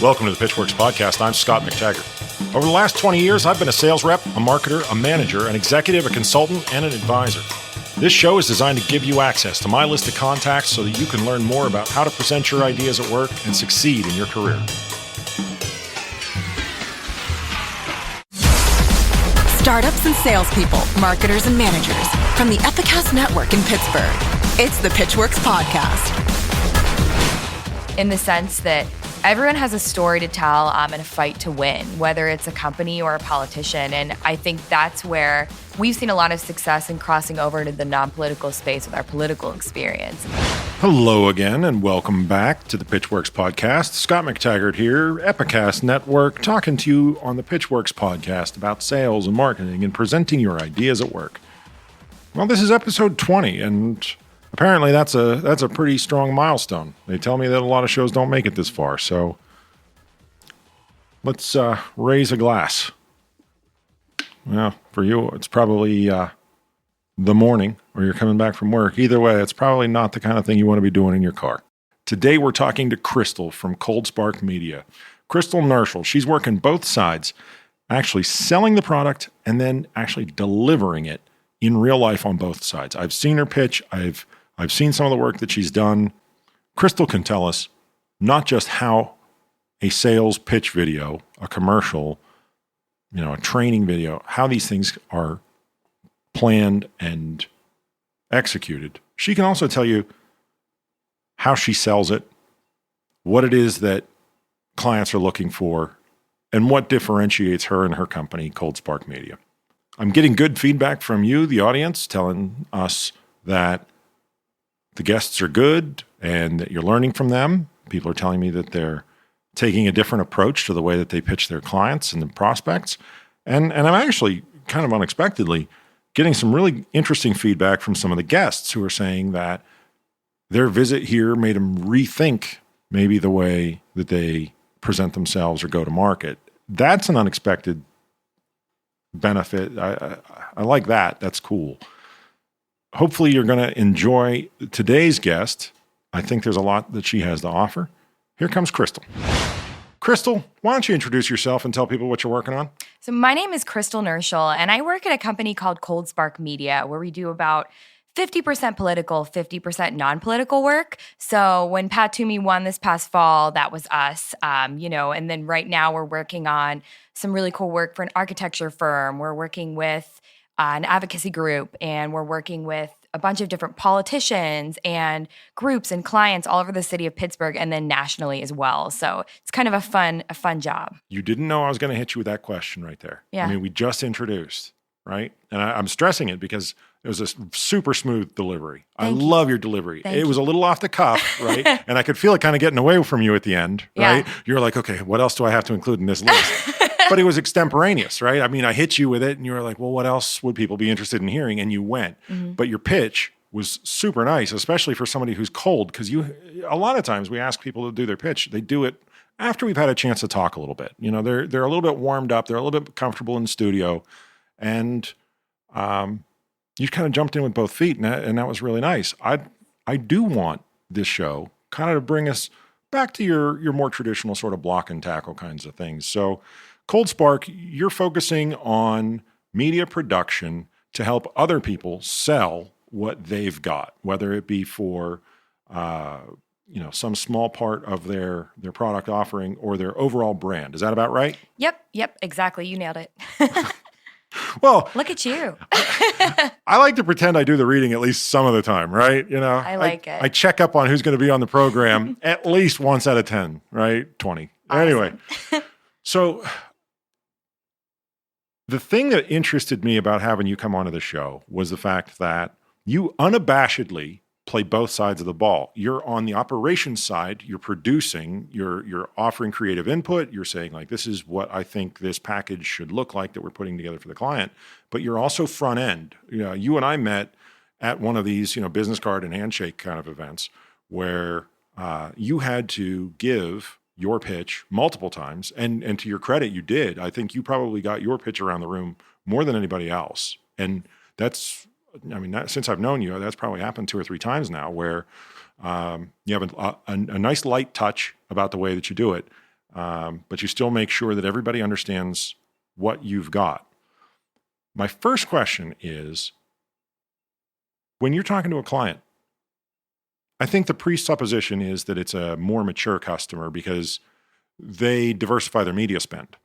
Welcome to the Pitchwerks Podcast. I'm Scot McTaggart. Over the last 20 years, I've been a sales rep, a marketer, a manager, an executive, a consultant, and an advisor. This show is designed to give you access to my list of contacts so that you can learn more about how to present your ideas at work and succeed in your career. Startups and salespeople, marketers and managers from the Epicast network in Pittsburgh. It's the Pitchwerks Podcast. In the sense that everyone has a story to tell and a fight to win, whether it's a company or a politician. And I think that's where we've seen a lot of success in crossing over into the non-political space with our political experience. Hello again, and welcome back to the Pitchwerks Podcast. Scot McTaggart here, Epicast Network, talking to you on the Pitchwerks Podcast about sales and marketing and presenting your ideas at work. Well, this is episode 20, and apparently that's a pretty strong milestone. They tell me that a lot of shows don't make it this far, so let's raise a glass. Well, for you, it's probably the morning or you're coming back from work. Either way, it's probably not the kind of thing you want to be doing in your car. Today, we're talking to Krystle from Cold Spark Media. Krystle Nirschel, she's working both sides, actually selling the product and then actually delivering it in real life on both sides. I've seen her pitch. I've seen some of the work that she's done. Krystle can tell us not just how a sales pitch video, a commercial, a training video, how these things are planned and executed. She can also tell you how she sells it, what it is that clients are looking for, and what differentiates her and her company, Cold Spark Media. I'm getting good feedback from you, the audience, telling us that the guests are good and that you're learning from them. People are telling me that they're taking a different approach to the way that they pitch their clients and the prospects. And I'm actually kind of unexpectedly getting some really interesting feedback from some of the guests who are saying that their visit here made them rethink maybe the way that they present themselves or go to market. That's an unexpected benefit. I like that. That's cool. Hopefully you're going to enjoy today's guest. I think there's a lot that she has to offer. Here comes Krystle. Krystle, why don't you introduce yourself and tell people what you're working on? So my name is Krystle Nirschel, and I work at a company called Cold Spark Media, where we do about 50% political, 50% non-political work. So when Pat Toomey won this past fall, that was us, and then right now we're working on some really cool work for an architecture firm. We're working with an advocacy group, and we're working with a bunch of different politicians and groups and clients all over the city of Pittsburgh and then nationally as well. So it's kind of a fun job. You didn't know I was going to hit you with that question right there. Yeah. I mean, we just introduced, right? And I'm stressing it because it was a super smooth delivery. I love your delivery. It was a little off the cuff, right? And I could feel it kind of getting away from you at the end, right? Yeah. You're like, okay, what else do I have to include in this list? But it was extemporaneous, right? I mean, I hit you with it and you were like, well, what else would people be interested in hearing? And you went. Mm-hmm. But your pitch was super nice, especially for somebody who's cold, because a lot of times we ask people to do their pitch. They do it after we've had a chance to talk a little bit. They're a little bit warmed up. They're a little bit comfortable in the studio. And you kind of jumped in with both feet, and that was really nice. I do want this show kind of to bring us back to your more traditional sort of block and tackle kinds of things. So Cold Spark, you're focusing on media production to help other people sell what they've got, whether it be for some small part of their product offering or their overall brand. Is that about right? Yep, exactly. You nailed it. Well, look at you. I like to pretend I do the reading at least some of the time, right? I like it. I check up on who's going to be on the program at least once out of 10, right? 20. Awesome. Anyway, so the thing that interested me about having you come onto the show was the fact that you unabashedly play both sides of the ball. You're on the operations side, you're producing, you're offering creative input, you're saying like, this is what I think this package should look like that we're putting together for the client, but you're also front end. You and I met at one of these, business card and handshake kind of events where you had to give your pitch multiple times, and to your credit, you did. I think you probably got your pitch around the room more than anybody else. And since I've known you, that's probably happened 2 or 3 times now where you have a nice light touch about the way that you do it, but you still make sure that everybody understands what you've got. My first question is, when you're talking to a client, I think the presupposition is that it's a more mature customer because they diversify their media spend.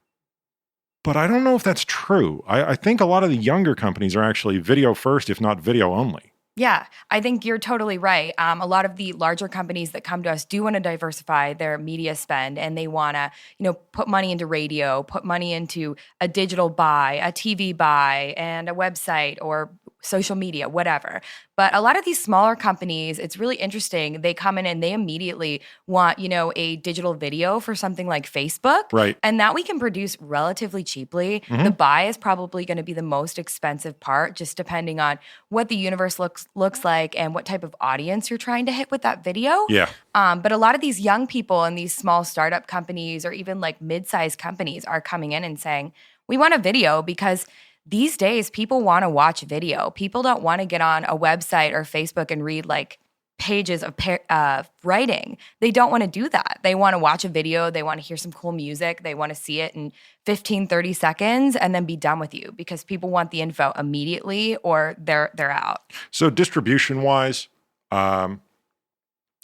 But I don't know if that's true. I think a lot of the younger companies are actually video first, if not video only. Yeah, I think you're totally right. A lot of the larger companies that come to us do want to diversify their media spend, and they want to, put money into radio, put money into a digital buy, a TV buy, and a website or social media, whatever. But a lot of these smaller companies, it's really interesting. They come in and they immediately want, a digital video for something like Facebook. Right. And that we can produce relatively cheaply. Mm-hmm. The buy is probably going to be the most expensive part, just depending on what the universe looks like and what type of audience you're trying to hit with that video. Yeah. But a lot of these young people and these small startup companies or even like mid-sized companies are coming in and saying, we want a video because these days, people want to watch video. People don't want to get on a website or Facebook and read like pages of writing. They don't want to do that. They want to watch a video. They want to hear some cool music. They want to see it in 15, 30 seconds and then be done with you because people want the info immediately or they're out. So distribution-wise,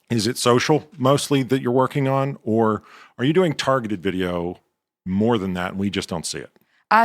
is it social mostly that you're working on, or are you doing targeted video more than that and we just don't see it?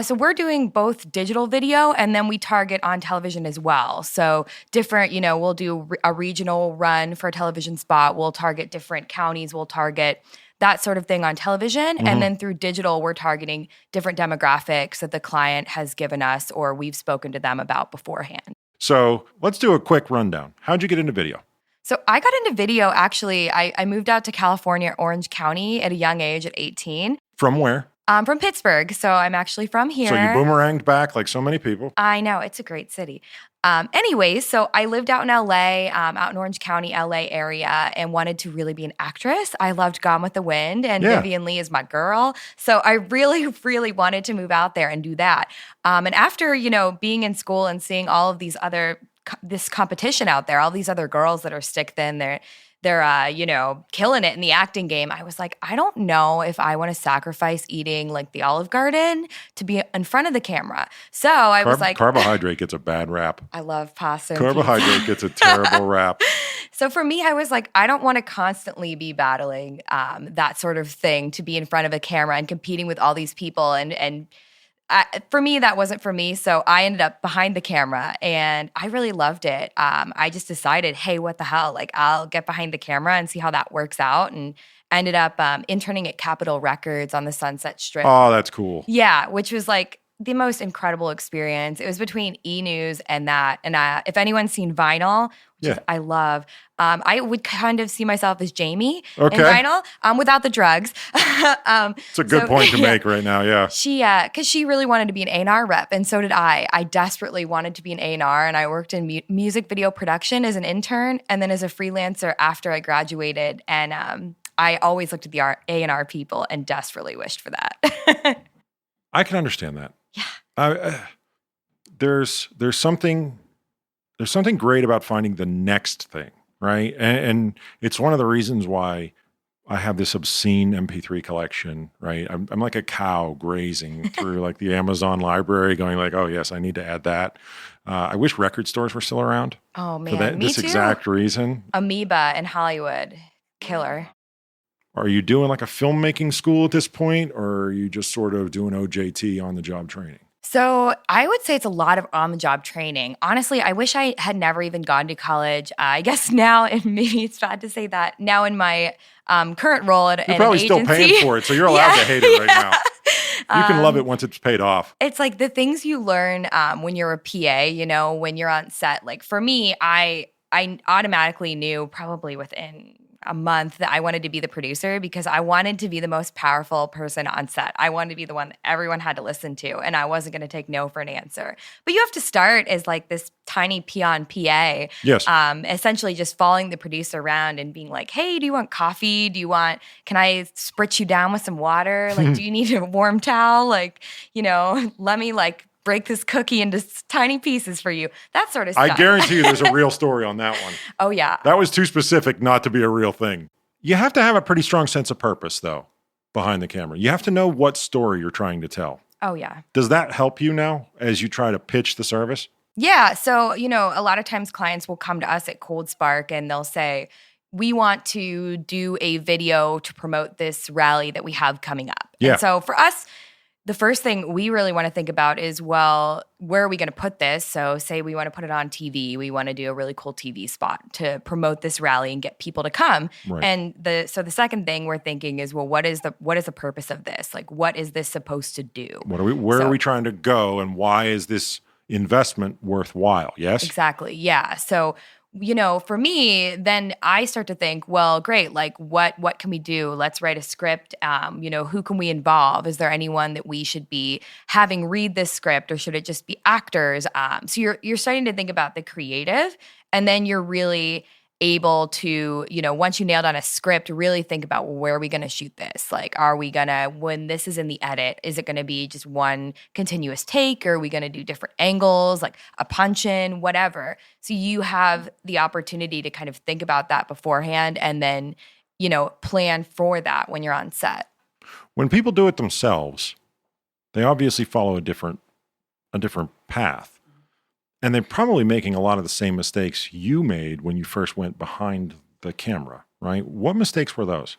So we're doing both digital video and then we target on television as well. So different, we'll do a regional run for a television spot. We'll target different counties. We'll target that sort of thing on television. Mm-hmm. And then through digital, we're targeting different demographics that the client has given us or we've spoken to them about beforehand. So let's do a quick rundown. How'd you get into video? So I got into video, actually, I moved out to California, Orange County at a young age at 18. From where? From Pittsburgh, so I'm actually from here. So you boomeranged back like so many people. I know, it's a great city. Anyways, so I lived out in LA, out in Orange County, LA area, and wanted to really be an actress. I loved Gone with the Wind, and Vivian Lee is my girl. So I really, really wanted to move out there and do that. And after, being in school and seeing all of this competition out there, all these other girls that are stick thin, they're killing it in the acting game. I was like, I don't know if I want to sacrifice eating like the Olive Garden to be in front of the camera. So I was like, carbohydrate gets a bad rap. I love pasta. Carbohydrate gets a terrible rap. So for me, I was like, I don't want to constantly be battling that sort of thing to be in front of a camera and competing with all these people and for me, that wasn't for me. So I ended up behind the camera and I really loved it. I just decided, hey, what the hell? Like, I'll get behind the camera and see how that works out. And ended up interning at Capitol Records on the Sunset Strip. Oh, that's cool. Yeah, which was like the most incredible experience. It was between E! News and that. And if anyone's seen Vinyl, which I love, I would kind of see myself as Jamie in Vinyl without the drugs. It's a good point to make right now, yeah. Because she really wanted to be an A&R rep, and so did I. I desperately wanted to be an A&R, and I worked in music video production as an intern and then as a freelancer after I graduated. And I always looked at the A&R people and desperately wished for that. I can understand that. Yeah. There's something great about finding the next thing, right? And it's one of the reasons why I have this obscene MP3 collection, right? I'm like a cow grazing through like the Amazon library going like, oh yes, I need to add that. I wish record stores were still around. Oh man, for this exact reason. Amoeba in Hollywood, killer. Are you doing like a filmmaking school at this point, or are you just sort of doing OJT on the job training? So I would say it's a lot of on-the-job training. Honestly, I wish I had never even gone to college. I guess now, and maybe it's bad to say that, now in my current role at You're probably still paying for it, so you're allowed to hate it right now. You can love it once it's paid off. It's like the things you learn when you're a PA, when you're on set. Like for me, I automatically knew probably within a month that I wanted to be the producer because I wanted to be the most powerful person on set. I wanted to be the one that everyone had to listen to, and I wasn't going to take no for an answer. But you have to start as like this tiny peon PA. Yes. Essentially just following the producer around and being like, hey, do you want coffee? Can I spritz you down with some water? Like, do you need a warm towel? Like, let me like break this cookie into tiny pieces for you. That sort of stuff. I guarantee you there's a real story on that one. Oh, yeah. That was too specific not to be a real thing. You have to have a pretty strong sense of purpose, though. behind the camera. You have to know what story you're trying to tell. Oh, yeah. Does that help you now as you try to pitch the service? Yeah. So, a lot of times clients will come to us at Cold Spark and they'll say, we want to do a video to promote this rally that we have coming up. Yeah. And so for us, the first thing we really want to think about is, well, where are we going to put this? So say we want to put it on TV. We want to do a really cool TV spot to promote this rally and get people to come. Right. And the second thing we're thinking is, well, what is the purpose of this? Like, what is this supposed to do? Where are we trying to go, and why is this investment worthwhile? Yes? Exactly. Yeah. So, for me, then I start to think, well, great, like what can we do? Let's write a script. Who can we involve? Is there anyone that we should be having read this script, or should it just be actors? So you're starting to think about the creative, and then you're really able to, once you nailed on a script, really think about, well, where are we going to shoot this? Like, are we going to, when this is in the edit, is it going to be just one continuous take, or are we going to do different angles, like a punch in, whatever? So you have the opportunity to kind of think about that beforehand and then, plan for that when you're on set. When people do it themselves, they obviously follow a different path. And they're probably making a lot of the same mistakes you made when you first went behind the camera, right? What mistakes were those?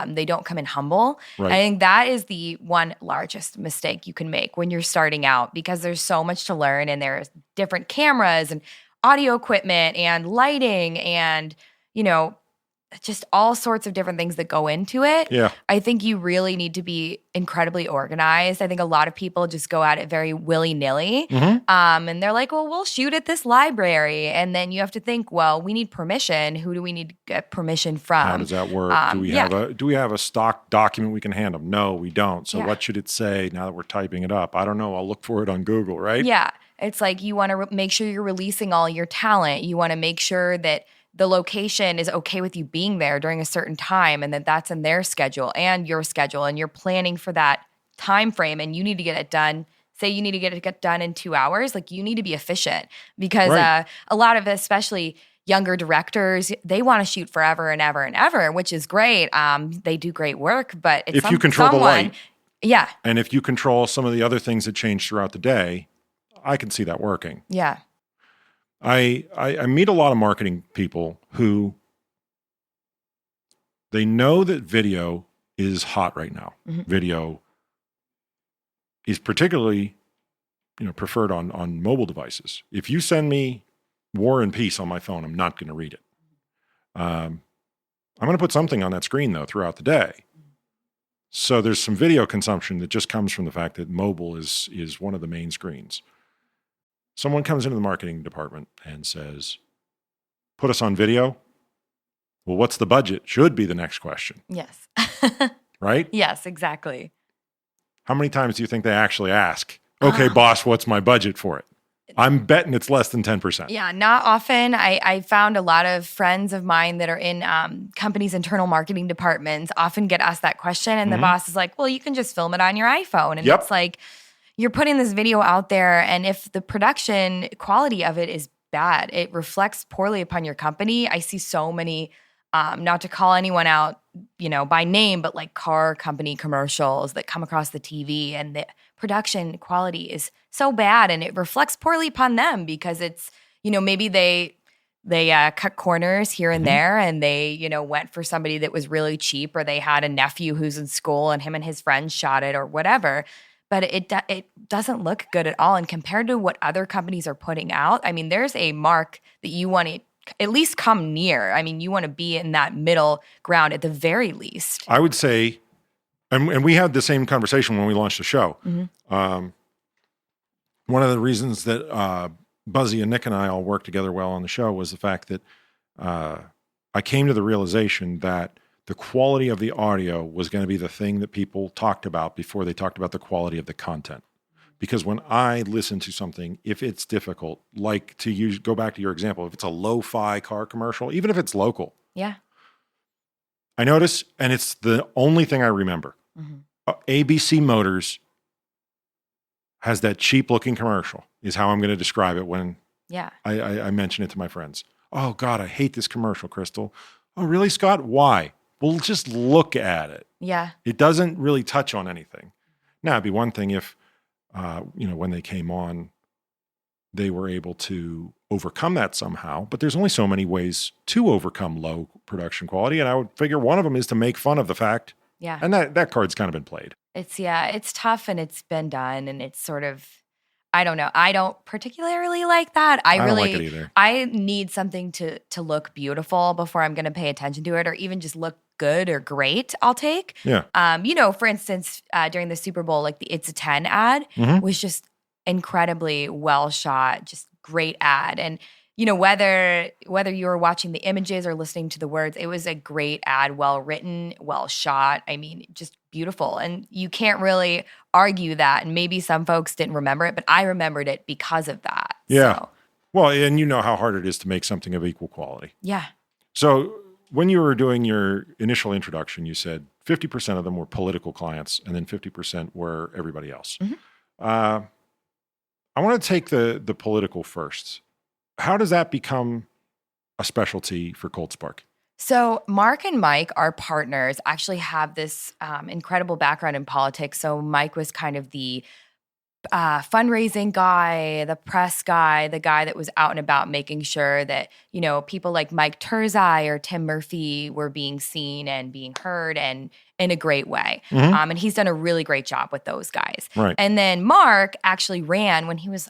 They don't come in humble. Right. I think that is the one largest mistake you can make when you're starting out, because there's so much to learn, and there's different cameras and audio equipment and lighting and, just all sorts of different things that go into it. Yeah. I think you really need to be incredibly organized. I think a lot of people just go at it very willy-nilly. Mm-hmm. And they're like, well, we'll shoot at this library. And then you have to think, well, we need permission. Who do we need to get permission from? How does that work? Do we have a stock document we can hand them? No, we don't. So what should it say now that we're typing it up? I don't know. I'll look for it on Google, right? Yeah. It's like you want to make sure you're releasing all your talent. You want to make sure that the location is okay with you being there during a certain time, and that that's in their schedule and your schedule, and you're planning for that time frame, and you need to get it done. Say you need to get it done in 2 hours. Like, you need to be efficient, because Right. A lot of, especially younger directors, they want to shoot forever and ever and ever, which is great. They do great work, but it's If you control the light. Yeah. And if you control some of the other things that change throughout the day, I can see that working. Yeah. I meet a lot of marketing people who they know that video is hot right now. Mm-hmm. Video is particularly, preferred on mobile devices. If you send me War and Peace on my phone, I'm not going to read it. I'm going to put something on that screen, though, throughout the day. So there's some video consumption that just comes from the fact that mobile is one of the main screens. Someone comes into the marketing department and says, put us on video. Well, what's the budget? Should be the next question. Yes. Right? Yes, exactly. How many times do you think they actually ask, okay, boss, what's my budget for it? I'm betting it's less than 10%. Yeah, not often. I found a lot of friends of mine that are in companies' internal marketing departments often get asked that question. And the boss is like, well, you can just film it on your iPhone. And it's like, you're putting this video out there, and if the production quality of it is bad, it reflects poorly upon your company. I see so many, not to call anyone out, by name, but like car company commercials that come across the TV, and the production quality is so bad, and it reflects poorly upon them because it's, maybe they cut corners here and there, and they, went for somebody that was really cheap, or they had a nephew who's in school and him and his friends shot it or whatever. But it doesn't look good at all. And compared to what other companies are putting out, I mean, there's a mark that you want to at least come near. I mean, you want to be in that middle ground at the very least. I would say, and we had the same conversation when we launched the show. One of the reasons that Buzzy and Nick and I all worked together well on the show was the fact that I came to the realization that the quality of the audio was going to be the thing that people talked about before they talked about the quality of the content. Because when I listen to something, if it's difficult, like go back to your example, if it's a lo-fi car commercial, even if it's local, I notice, and it's the only thing I remember, ABC Motors has that cheap-looking commercial, is how I'm going to describe it when I mention it to my friends. Oh, God, I hate this commercial, Krystle. Oh, really, Scott? Why? will just look at it. Yeah. It doesn't really touch on anything. Now, it'd be one thing if, when they came on, they were able to overcome that somehow, but there's only so many ways to overcome low production quality. And I would figure one of them is to make fun of the fact. Yeah. And that card's kind of been played. It's tough and it's been done and it's sort of, I don't know. I don't particularly like that. I don't like it either. I need something to look beautiful before I'm going to pay attention to it, or even just look good or great. I'll take. Yeah. For instance, during the Super Bowl, like the It's a 10 ad was just incredibly well shot, just great ad. And whether you were watching the images or listening to the words, it was a great ad, well written, well shot. I mean, just beautiful. And you can't really argue that. And maybe some folks didn't remember it, but I remembered it because of that. Yeah. So. Well, and you know how hard it is to make something of equal quality. Yeah. So when you were doing your initial introduction, you said 50% of them were political clients and then 50% were everybody else. Mm-hmm. I want to take the political first. How does that become a specialty for Cold Spark? So Mark and Mike, our partners, actually have this incredible background in politics. So Mike was kind of the fundraising guy, the press guy, the guy that was out and about making sure that, people like Mike Turzai or Tim Murphy were being seen and being heard and in a great way. And he's done a really great job with those guys. Right. And then Mark actually ran when he was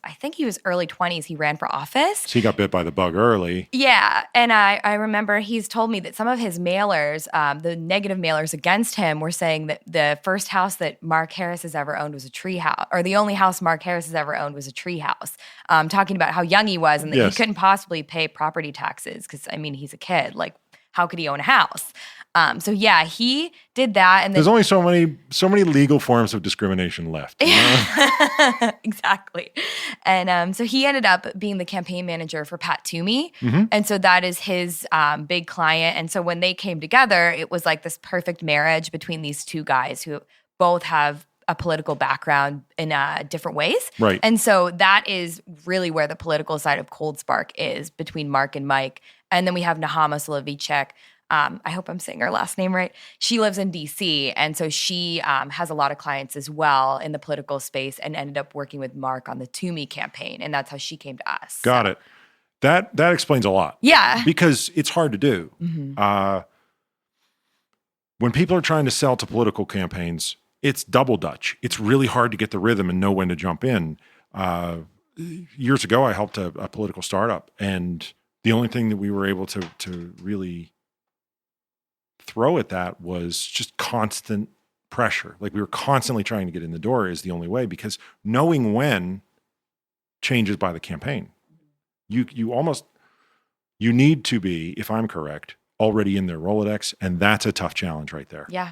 early 20s, he ran for office. So he got bit by the bug early. Yeah. And I remember he's told me that some of his mailers, the negative mailers against him, were saying that the first house that Mark Harris has ever owned was a tree house, or the only house Mark Harris has ever owned was a tree house. Talking about how young he was and that he couldn't possibly pay property taxes because, he's a kid. Like, how could he own a house? So yeah, he did that, and then, there's only so many legal forms of discrimination left. Exactly. And so he ended up being the campaign manager for Pat Toomey, and so that is his big client. And so when they came together, it was like this perfect marriage between these two guys who both have a political background in different ways. Right. And so that is really where the political side of Cold Spark is, between Mark and Mike. And then we have Nahama Solovicek. I hope I'm saying her last name right. She lives in D.C., and so she has a lot of clients as well in the political space and ended up working with Mark on the Toomey campaign, and that's how she came to us. Got it. That explains a lot. Yeah. Because it's hard to do. When people are trying to sell to political campaigns, it's double Dutch. It's really hard to get the rhythm and know when to jump in. Years ago, I helped a political startup, and the only thing that we were able to really throw at that was just constant pressure. Like, we were constantly trying to get in the door is the only way, because knowing when changes by the campaign. You need to be, if I'm correct, already in their Rolodex, and that's a tough challenge right there. Yeah.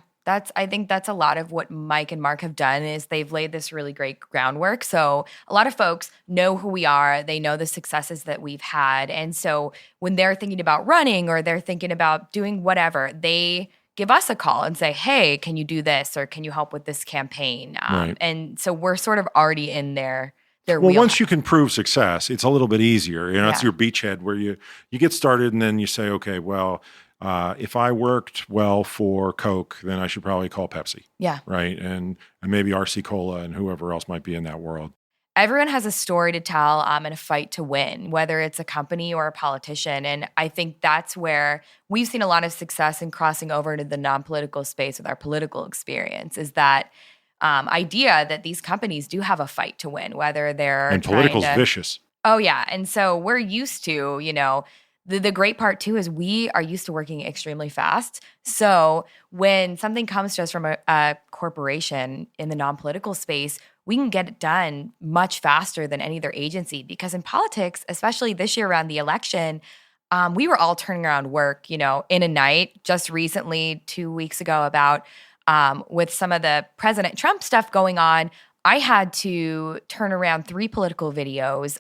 I think that's a lot of what Mike and Mark have done, is they've laid this really great groundwork. So a lot of folks know who we are. They know the successes that we've had. And so when they're thinking about running or they're thinking about doing whatever, they give us a call and say, hey, can you do this? Or can you help with this campaign? Right. And so we're sort of already in their well, wheelhouse. Once you can prove success, it's a little bit easier. It's your beachhead where you get started and then you say, okay, well, if I worked well for Coke, then I should probably call Pepsi. Yeah. Right. And maybe RC Cola and whoever else might be in that world. Everyone has a story to tell and a fight to win, whether it's a company or a politician. And I think that's where we've seen a lot of success in crossing over into the non-political space with our political experience, is that idea that these companies do have a fight to win, whether they're and political's vicious. Oh, yeah. And so we're used to, the great part, too, is we are used to working extremely fast. So when something comes to us from a corporation in the non-political space, we can get it done much faster than any other agency. Because in politics, especially this year around the election, we were all turning around work, in a night. Just recently, 2 weeks ago, about with some of the President Trump stuff going on, I had to turn around 3 political videos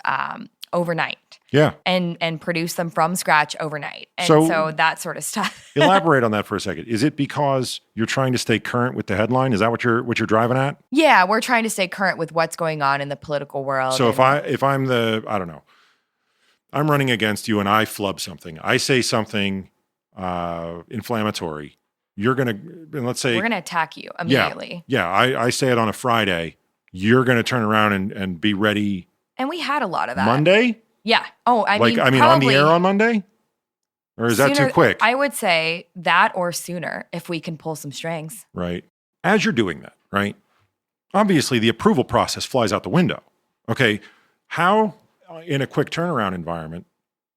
overnight. Yeah. And produce them from scratch overnight. And so that sort of stuff. Elaborate on that for a second. Is it because you're trying to stay current with the headline? Is that what you're driving at? Yeah, we're trying to stay current with what's going on in the political world. So if I'm I don't know, I'm running against you and I flub something. I say something inflammatory. you're going to, and let's say, we're going to attack you immediately. Yeah. I say it on a Friday. You're going to turn around and be ready. And we had a lot of that. Monday? Yeah. Oh, I mean, on the air on Monday? Or is that too quick? I would say that or sooner if we can pull some strings. Right. As you're doing that, right? Obviously, the approval process flies out the window. Okay. How, in a quick turnaround environment,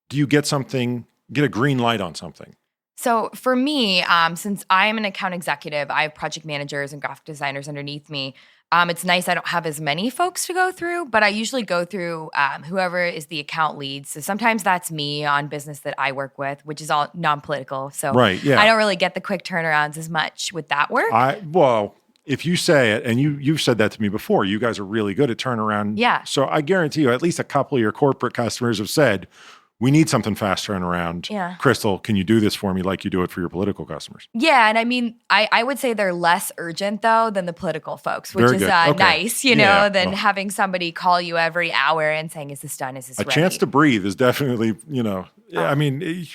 do you get a green light on something? So for me, since I am an account executive, I have project managers and graphic designers underneath me. It's nice I don't have as many folks to go through, but I usually go through whoever is the account lead. So sometimes that's me on business that I work with, which is all non-political. So right, yeah. I don't really get the quick turnarounds as much with that work. Well, if you say it, and you've said that to me before, you guys are really good at turnaround. Yeah. So I guarantee you at least a couple of your corporate customers have said, we need something fast turnaround. Yeah. Krystle, can you do this for me like you do it for your political customers? Yeah, and I mean, I would say they're less urgent, though, than the political folks, which Very is good. Okay. nice, than having somebody call you every hour and saying, is this done? Is this ready? A chance to breathe is definitely, I mean,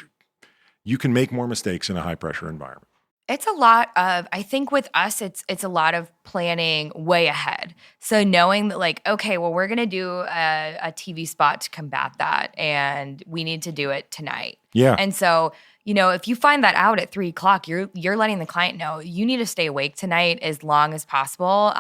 you can make more mistakes in a high-pressure environment. It's a lot of, I think with us, it's a lot of planning way ahead. So knowing that like, okay, well, we're going to do a TV spot to combat that, and we need to do it tonight. Yeah. And so, if you find that out at 3:00, you're letting the client know you need to stay awake tonight as long as possible.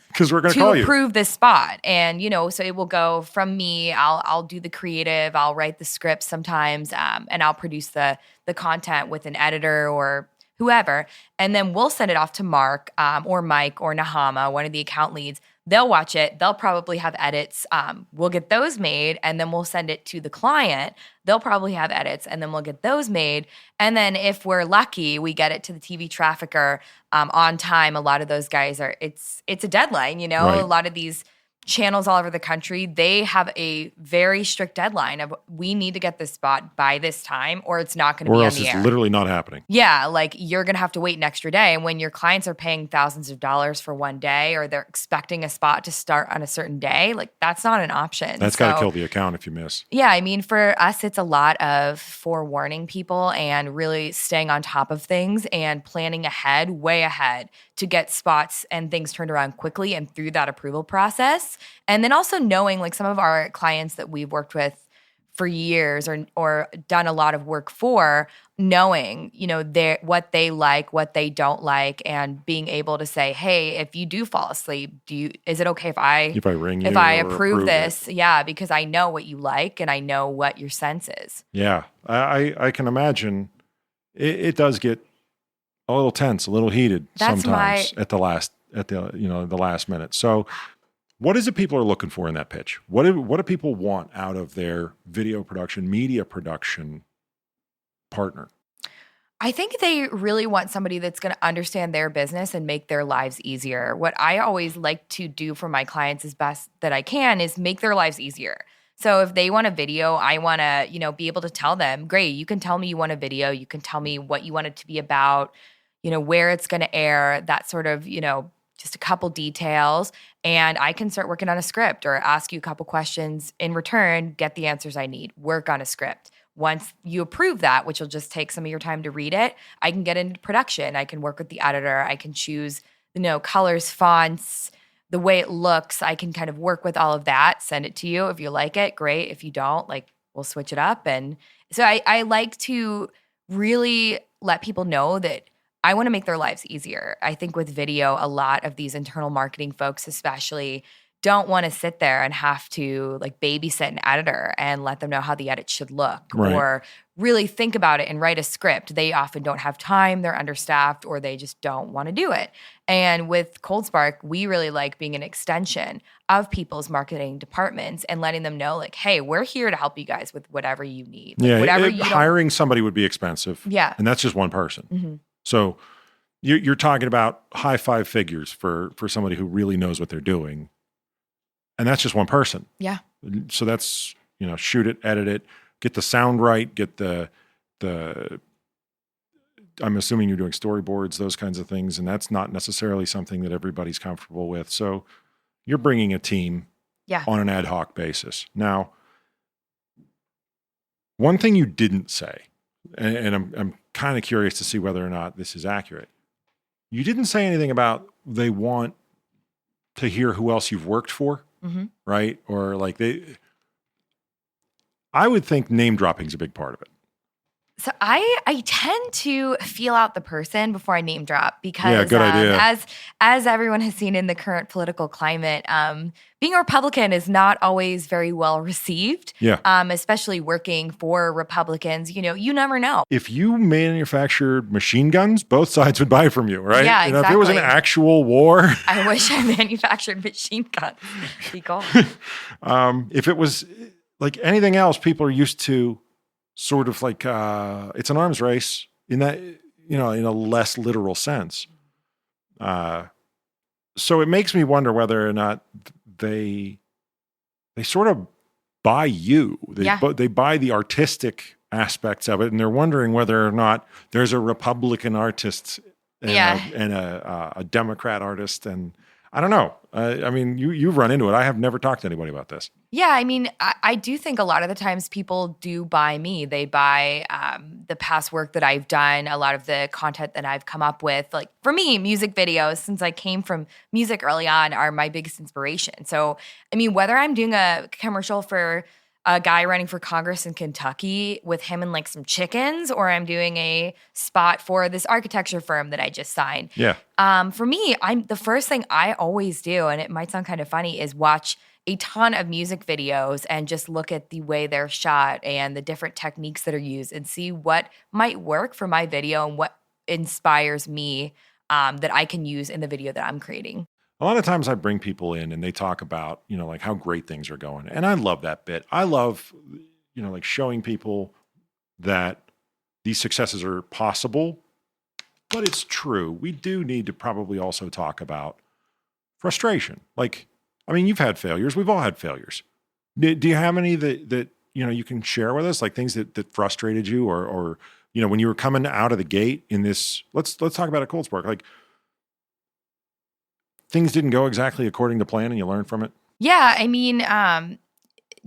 Because we're going to call you. To approve this spot. And, so it will go from me. I'll do the creative. I'll write the script sometimes, and I'll produce the content with an editor or whoever, and then we'll send it off to Mark or Mike or Nahama, one of the account leads. They'll watch it. They'll probably have edits. We'll get those made, and then we'll send it to the client. They'll probably have edits, and then we'll get those made. And then if we're lucky, we get it to the TV trafficker on time. A lot of those guys it's a deadline, Right. A lot of these channels all over the country, they have a very strict deadline of we need to get this spot by this time or it's not going to be on the air. Or else it's literally not happening. Yeah, like you're going to have to wait an extra day. And when your clients are paying thousands of dollars for one day or they're expecting a spot to start on a certain day, like that's not an option. That's got to kill the account if you miss. Yeah, I mean, for us, it's a lot of forewarning people and really staying on top of things and planning ahead, way ahead, to get spots and things turned around quickly and through that approval process. And then also knowing like some of our clients that we've worked with for years or done a lot of work for, knowing, what they like, what they don't like, and being able to say, hey, if you do fall asleep, is it okay if I ring you if I or approve this? It? Yeah, because I know what you like and I know what your sense is. Yeah, I can imagine it does get a little tense, a little heated sometimes at the last minute. So what is it people are looking for in that pitch? What do people want out of their video production, media production partner? I think they really want somebody that's going to understand their business and make their lives easier. What I always like to do for my clients as best that I can is make their lives easier. So if they want a video, I want to, be able to tell them, great, you can tell me you want a video. You can tell me what you want it to be about, where it's going to air, that sort of, just a couple details. And I can start working on a script or ask you a couple questions in return, get the answers I need, work on a script. Once you approve that, which will just take some of your time to read it, I can get into production. I can work with the editor. I can choose, colors, fonts, the way it looks. I can kind of work with all of that, send it to you. If you like it, great. If you don't, we'll switch it up. And so I like to really let people know that I want to make their lives easier. I think with video, a lot of these internal marketing folks especially don't want to sit there and have to babysit an editor and let them know how the edit should look or really think about it and write a script. They often don't have time, they're understaffed, or they just don't want to do it. And with Cold Spark, we really like being an extension of people's marketing departments and letting them know hey, we're here to help you guys with whatever you need. Hiring somebody would be expensive. Yeah. And that's just one person. Mm-hmm. So you're talking about high five figures for somebody who really knows what they're doing. And that's just one person. Yeah. So that's, shoot it, edit it, get the sound right, get the I'm assuming you're doing storyboards, those kinds of things. And that's not necessarily something that everybody's comfortable with. So you're bringing a team on an ad hoc basis. Now, one thing you didn't say, and I'm kind of curious to see whether or not this is accurate. you didn't say anything about they want to hear who else you've worked for, right? Or like I would think name dropping is a big part of it. So I tend to feel out the person before I name drop because good idea. As everyone has seen in the current political climate, being a Republican is not always very well received. Yeah. Especially working for Republicans. You never know. If you manufactured machine guns, both sides would buy from you, right? Yeah, If it was an exactly. actual war. I wish I manufactured machine guns. Be cool. If it was like anything else, people are used to sort of like it's an arms race in that, in a less literal sense. So it makes me wonder whether or not they sort of buy you. They buy the artistic aspects of it, and they're wondering whether or not there's a Republican artist and a Democrat artist, and I don't know. I mean, you've run into it. I have never talked to anybody about this. Yeah, I mean, I do think a lot of the times people do buy me. They buy the past work that I've done, a lot of the content that I've come up with. Like for me, music videos, since I came from music early on, are my biggest inspiration. So, I mean, whether I'm doing a commercial for a guy running for Congress in Kentucky with him and like some chickens, or I'm doing a spot for this architecture firm that I just signed. Yeah. For me, the first thing I always do, and it might sound kind of funny, is watch a ton of music videos and just look at the way they're shot and the different techniques that are used and see what might work for my video and what inspires me that I can use in the video that I'm creating. A lot of times I bring people in and they talk about, like how great things are going. And I love that bit. I love, like showing people that these successes are possible, but it's true. We do need to probably also talk about frustration. Like, I mean, you've had failures. We've all had failures. Do you have any that you can share with us, like things that frustrated you or when you were coming out of the gate in this, let's talk about a Cold Spark, like things didn't go exactly according to plan and you learned from it? Yeah, I mean,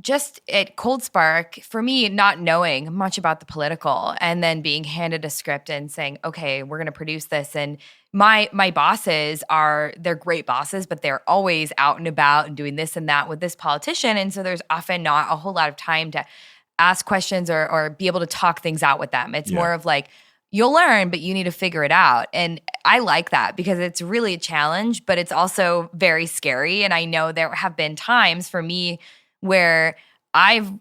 just at Cold Spark, for me, not knowing much about the political and then being handed a script and saying, okay, we're going to produce this. And my bosses they're great bosses, but they're always out and about and doing this and that with this politician. And so there's often not a whole lot of time to ask questions or be able to talk things out with them. It's more of like, you'll learn, but you need to figure it out. And I like that because it's really a challenge, but it's also very scary. And I know there have been times for me where I've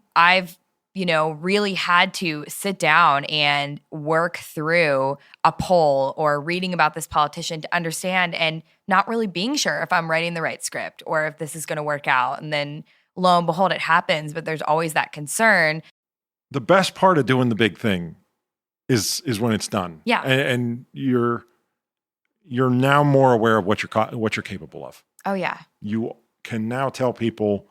really had to sit down and work through a poll or reading about this politician to understand and not really being sure if I'm writing the right script or if this is going to work out. And then lo and behold, it happens, but there's always that concern. The best part of doing the big thing is when it's done. Yeah. And you're now more aware of what you're capable of. Oh yeah. You can now tell people,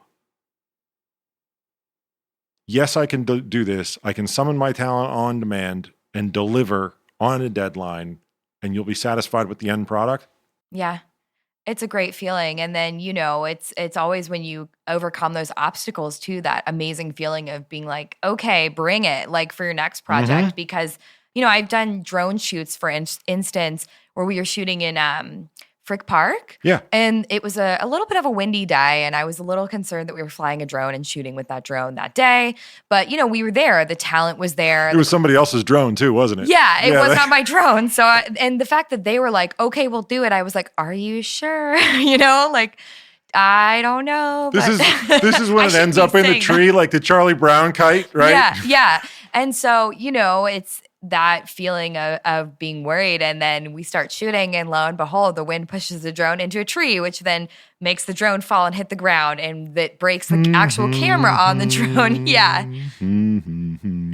yes, I can do this. I can summon my talent on demand and deliver on a deadline, and you'll be satisfied with the end product. Yeah. It's a great feeling. And then, it's always when you overcome those obstacles too, that amazing feeling of being like, okay, bring it, like for your next project. Because, I've done drone shoots, for instance, where we were shooting in Frick Park. Yeah. And it was a little bit of a windy day, and I was a little concerned that we were flying a drone and shooting with that drone that day. But, we were there. The talent was there. It was somebody else's drone too, wasn't it? Yeah, it was not my drone. So, and the fact that they were like, okay, we'll do it. I was like, are you sure? I don't know. This is when it ends up in the tree, like the Charlie Brown kite, right? Yeah. And so, it's that feeling of being worried. And then we start shooting, and lo and behold, the wind pushes the drone into a tree, which then makes the drone fall and hit the ground, and that breaks the actual camera on the drone. Yeah.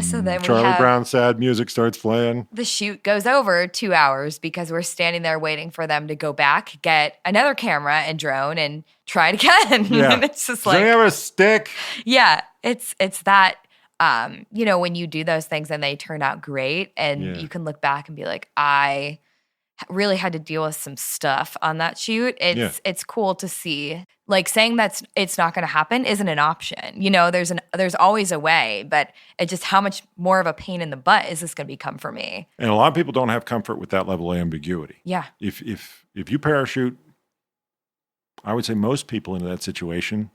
So then Charlie Brown sad music starts playing. The shoot goes over 2 hours because we're standing there waiting for them to go back, get another camera and drone, and try it again. Yeah. And it's just Does he have a stick? Yeah. It's that. When you do those things and they turn out great, and you can look back and be like, I really had to deal with some stuff on that shoot. It's cool to see. Like saying it's not going to happen isn't an option. There's always a way, but it's just how much more of a pain in the butt is this going to become for me? And a lot of people don't have comfort with that level of ambiguity. Yeah. If you parachute, I would say most people in that situation,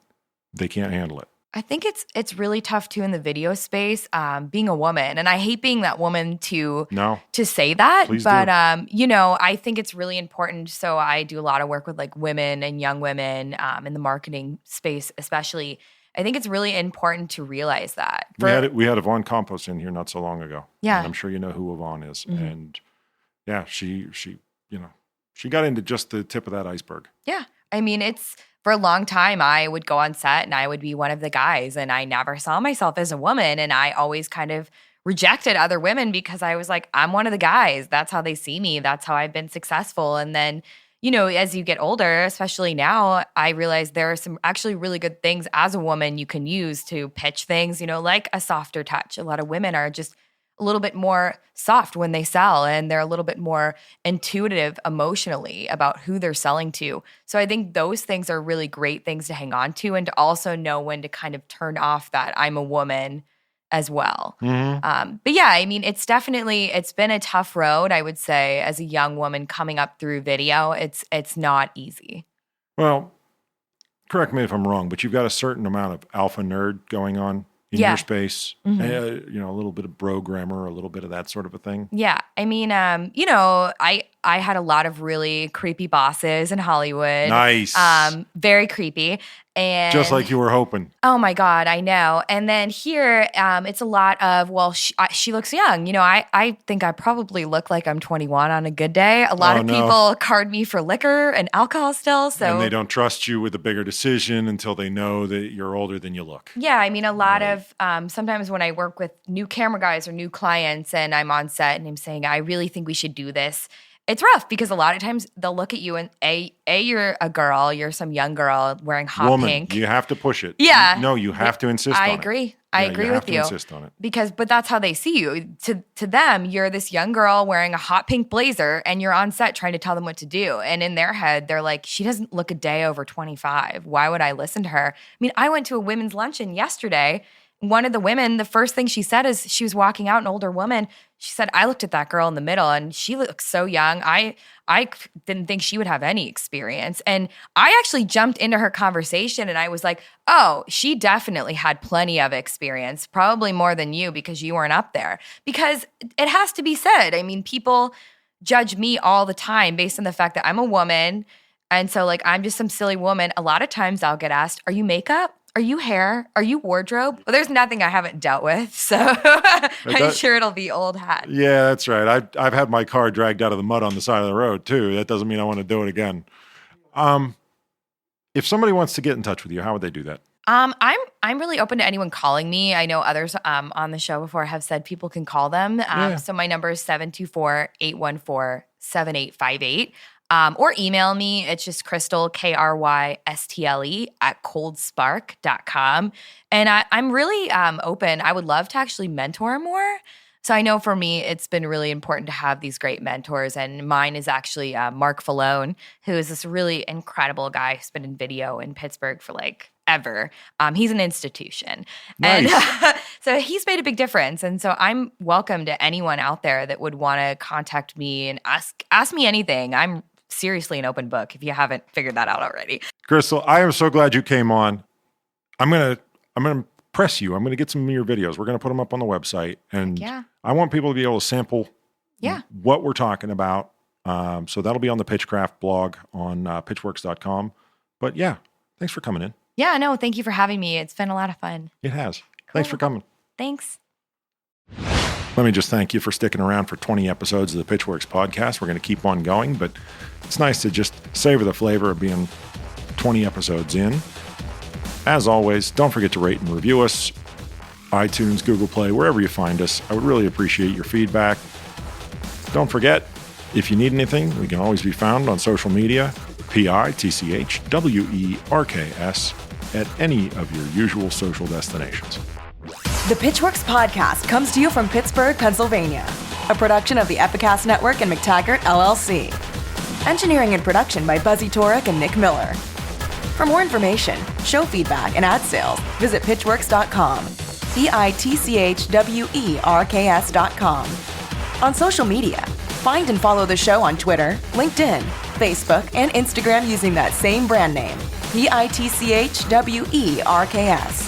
they can't handle it. I think it's really tough too in the video space, being a woman, and I hate being that woman to say that. Please but do. I think it's really important. So I do a lot of work with like women and young women in the marketing space, especially. I think it's really important to realize that. We had Yvonne Campos in here not so long ago. Yeah, and I'm sure you know who Yvonne is, and yeah, she got into just the tip of that iceberg. Yeah, I mean For a long time, I would go on set and I would be one of the guys, and I never saw myself as a woman. And I always kind of rejected other women because I was like, I'm one of the guys. That's how they see me. That's how I've been successful. And then, as you get older, especially now, I realize there are some actually really good things as a woman you can use to pitch things, like a softer touch. A lot of women are just a little bit more soft when they sell, and they're a little bit more intuitive emotionally about who they're selling to. So I think those things are really great things to hang on to, and to also know when to kind of turn off that I'm a woman as well. But yeah, I mean, it's been a tough road, I would say, as a young woman coming up through video. It's not easy. Well, correct me if I'm wrong, but you've got a certain amount of alpha nerd going on in your space, a little bit of bro grammar, a little bit of that sort of a thing. Yeah. I mean, I had a lot of really creepy bosses in Hollywood. Nice. Very creepy. And just like you were hoping. Oh my God, I know. And then here, it's a lot of, she looks young. I think I probably look like I'm 21 on a good day. A lot of people card me for liquor and alcohol still. So and they don't trust you with a bigger decision until they know that you're older than you look. Yeah, I mean, a lot of sometimes when I work with new camera guys or new clients and I'm on set and I'm saying, I really think we should do this. It's rough because a lot of times they'll look at you and you're a girl, you're some young girl wearing hot pink. You have to push it. Yeah. No, you have to insist on it. I agree. I agree with you. You have to insist on it. But that's how they see you. To them, you're this young girl wearing a hot pink blazer and you're on set trying to tell them what to do. And in their head, they're like, she doesn't look a day over 25. Why would I listen to her? I mean, I went to a women's luncheon yesterday. One of the women, the first thing she said is she was walking out, an older woman. She said, I looked at that girl in the middle and she looks so young. I didn't think she would have any experience. And I actually jumped into her conversation and I was like, oh, she definitely had plenty of experience, probably more than you because you weren't up there. Because it has to be said. I mean, people judge me all the time based on the fact that I'm a woman. And so I'm just some silly woman. A lot of times I'll get asked, are you makeup? Are you hair? Are you wardrobe? Well, there's nothing I haven't dealt with, so I'm sure it'll be old hat. Yeah, that's right. I've had my car dragged out of the mud on the side of the road too. That doesn't mean I want to do it again. If somebody wants to get in touch with you, how would they do that? I'm really open to anyone calling me. I know others on the show before have said people can call them. So my number is 724-814-7858. Or email me. It's just Krystle, Krystle @coldspark.com. And I'm really open. I would love to actually mentor more. So I know for me, it's been really important to have these great mentors. And mine is actually Mark Falone, who is this really incredible guy who's been in video in Pittsburgh for ever. He's an institution. Nice. And so he's made a big difference. And so I'm welcome to anyone out there that would want to contact me and ask me anything. I'm seriously an open book if you haven't figured that out already. Krystle, I am so glad you came on. I'm gonna press you. I'm gonna get some of your videos. We're gonna put them up on the website, and I want people to be able to sample what we're talking about. So that'll be on the Pitchcraft blog on pitchwerks.com. But yeah, thanks for coming in. Yeah, no, thank you for having me. It's been a lot of fun. It has. Cool. Thanks for coming. Thanks. Let me just thank you for sticking around for 20 episodes of the Pitchwerks podcast. We're going to keep on going, but it's nice to just savor the flavor of being 20 episodes in. As always, don't forget to rate and review us. iTunes, Google Play, wherever you find us. I would really appreciate your feedback. Don't forget, if you need anything, we can always be found on social media, PITCHWERKS, at any of your usual social destinations. The Pitchwerks Podcast comes to you from Pittsburgh, Pennsylvania. a production of the Epicast Network and McTaggart, LLC. Engineering and production by Buzzy Torek and Nick Miller. For more information, show feedback, and ad sales, visit pitchwerks.com. pitchwerks.com. On social media, find and follow the show on Twitter, LinkedIn, Facebook, and Instagram using that same brand name, Pitchwerks.